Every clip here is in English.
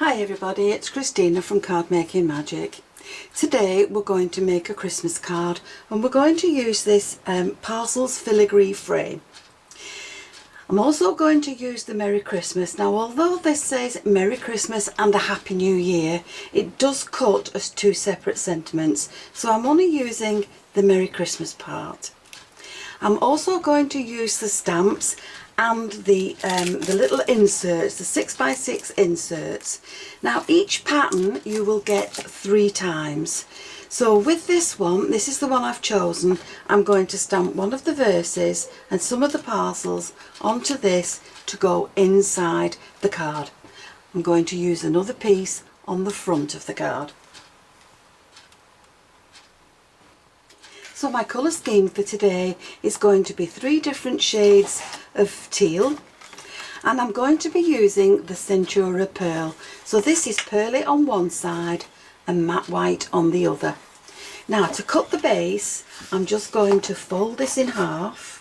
Hi everybody, it's Christina from Card Making Magic. Today we're going to make a Christmas card and we're going to use this Parcels Filigree frame. I'm also going to use the Merry Christmas. Now although this says Merry Christmas and a Happy New Year, it does cut as two separate sentiments, so I'm only using the Merry Christmas part. I'm also going to use the stamps and the little inserts, the 6x6 inserts. Now each pattern you will get 3 times. So with this one, this is the one I've chosen, I'm going to stamp one of the verses and some of the parcels onto this to go inside the card. I'm going to use another piece on the front of the card. So my colour scheme for today is going to be 3 different shades of teal, and I'm going to be using the Centura Pearl. So this is pearly on one side and matte white on the other. Now to cut the base, I'm just going to fold this in half.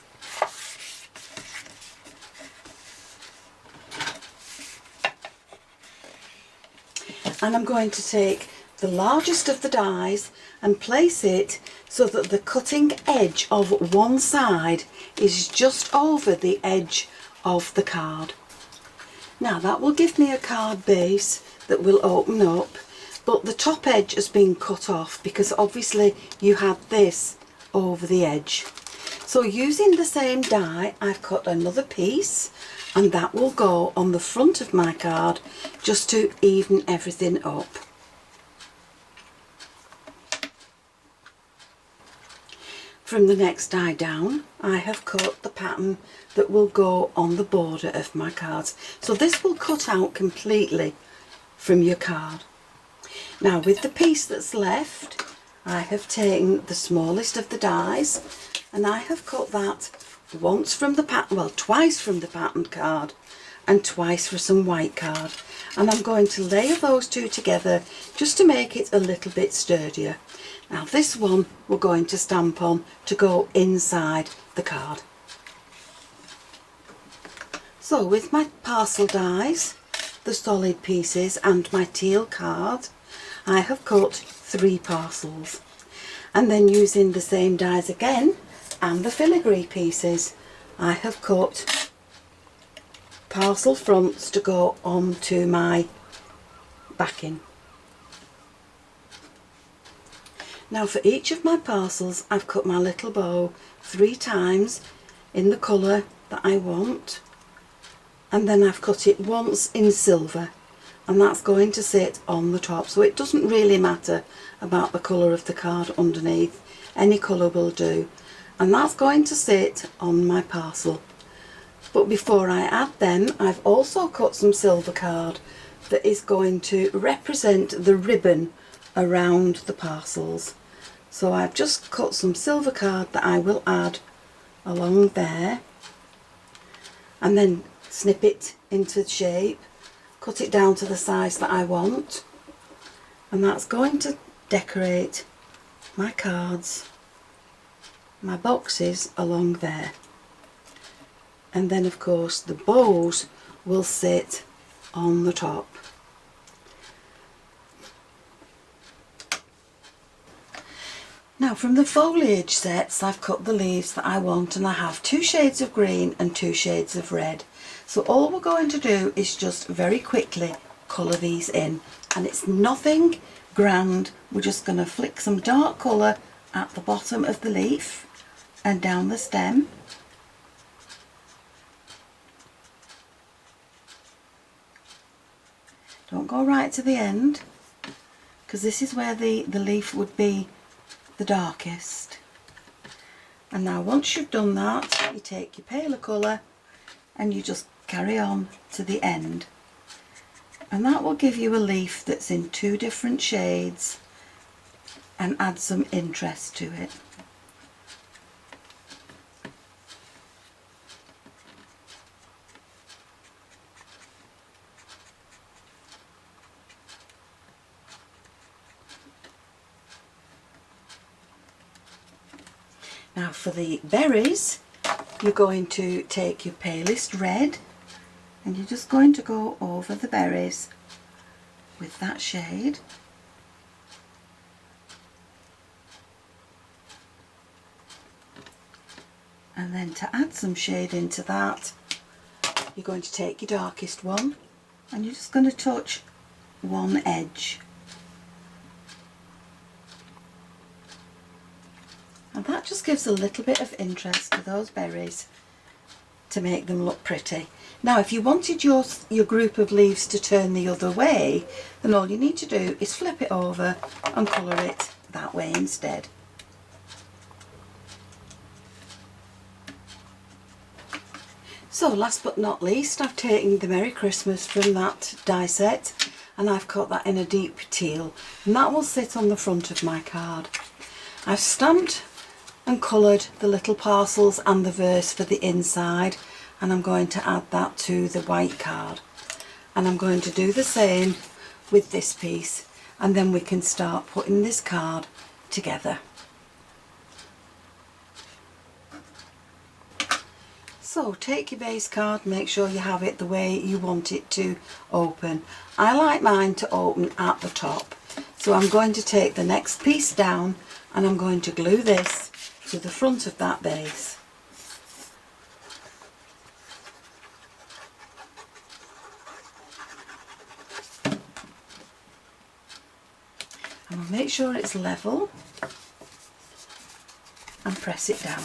And I'm going to take the largest of the dies and place it so that the cutting edge of one side is just over the edge of the card. Now that will give me a card base that will open up, but the top edge has been cut off because obviously you had this over the edge. So using the same die, I've cut another piece and that will go on the front of my card just to even everything up. From the next die down, I have cut the pattern that will go on the border of my cards. So this will cut out completely from your card. Now with the piece that's left, I have taken the smallest of the dies and I have cut that once from the pattern, well twice from the patterned card and twice for some white card. And I'm going to layer those two together just to make it a little bit sturdier. Now this one we're going to stamp on to go inside the card. So with my parcel dies, the solid pieces and my teal card, I have cut 3 parcels. And then using the same dies again and the filigree pieces, I have cut parcel fronts to go onto my backing. Now for each of my parcels I've cut my little bow 3 times in the colour that I want, and then I've cut it once in silver, and that's going to sit on the top. So it doesn't really matter about the colour of the card underneath, any colour will do, and that's going to sit on my parcel. But before I add them, I've also cut some silver card that is going to represent the ribbon around the parcels. So I've just cut some silver card that I will add along there, and then snip it into shape, cut it down to the size that I want, and that's going to decorate my cards, my boxes along there. And then of course the bows will sit on the top. Now from the foliage sets, I've cut the leaves that I want, and I have 2 shades of green and 2 shades of red. So all we're going to do is just very quickly colour these in, and it's nothing grand. We're just going to flick some dark colour at the bottom of the leaf and down the stem. Don't go right to the end, because this is where the leaf would be the darkest. And now once you've done that, you take your paler colour and you just carry on to the end, and that will give you a leaf that's in 2 different shades and add some interest to it. Now for the berries, you're going to take your palest red and you're just going to go over the berries with that shade. And then to add some shade into that, you're going to take your darkest one and you're just going to touch one edge. And that just gives a little bit of interest to those berries to make them look pretty. Now if you wanted your group of leaves to turn the other way, then all you need to do is flip it over and colour it that way instead. So last but not least, I've taken the Merry Christmas from that die set and I've cut that in a deep teal, and that will sit on the front of my card. I've stamped and coloured the little parcels and the verse for the inside, and I'm going to add that to the white card. And I'm going to do the same with this piece, and then we can start putting this card together. So take your base card, make sure you have it the way you want it to open. I like mine to open at the top, so I'm going to take the next piece down and I'm going to glue this to the front of that base. And I'll make sure it's level and press it down.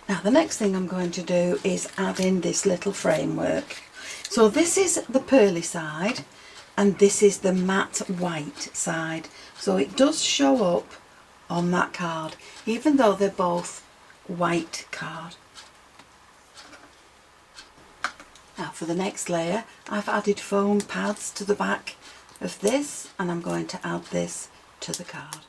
Now the next thing I'm going to do is add in this little framework. So this is the pearly side and this is the matte white side. So it does show up on that card, even though they're both white card. Now for the next layer, I've added foam pads to the back of this, and I'm going to add this to the card.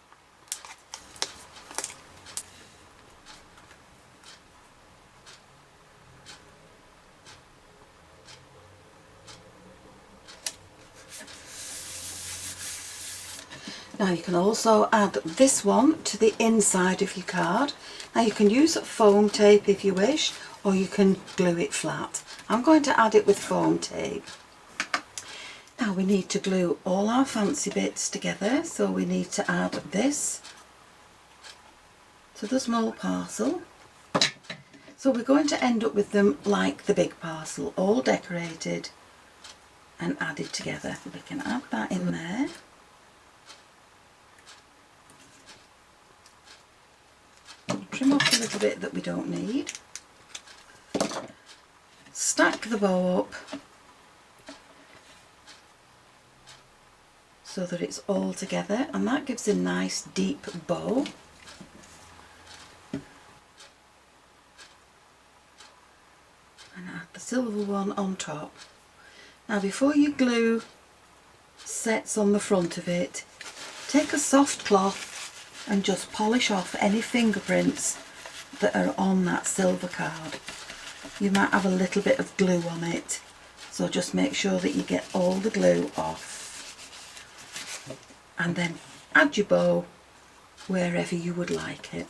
Now you can also add this one to the inside of your card. Now you can use foam tape if you wish, or you can glue it flat. I'm going to add it with foam tape. Now we need to glue all our fancy bits together, so we need to add this to the small parcel. So we're going to end up with them like the big parcel, all decorated and added together. We can add that in there. Trim off a little bit that we don't need. Stack the bow up so that it's all together, and that gives a nice deep bow. And add the silver one on top. Now before you glue sets on the front of it, take a soft cloth and just polish off any fingerprints that are on that silver card. You might have a little bit of glue on it, so just make sure that you get all the glue off. And then add your bow wherever you would like it.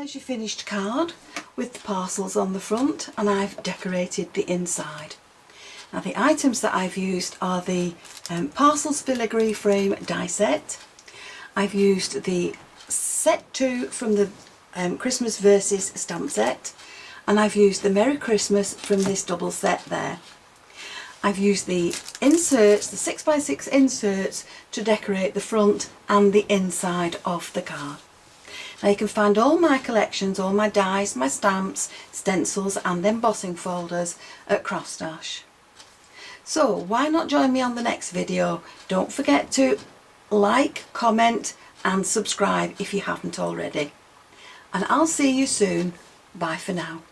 There's your finished card with the parcels on the front, and I've decorated the inside. Now the items that I've used are the Parcels Filigree frame die set. I've used the set 2 from the Christmas Verses stamp set, and I've used the Merry Christmas from this double set there. I've used the inserts, the 6x6 inserts, to decorate the front and the inside of the card. Now you can find all my collections, all my dies, my stamps, stencils and embossing folders at CraftStash. So why not join me on the next video? Don't forget to like, comment and subscribe if you haven't already. And I'll see you soon. Bye for now.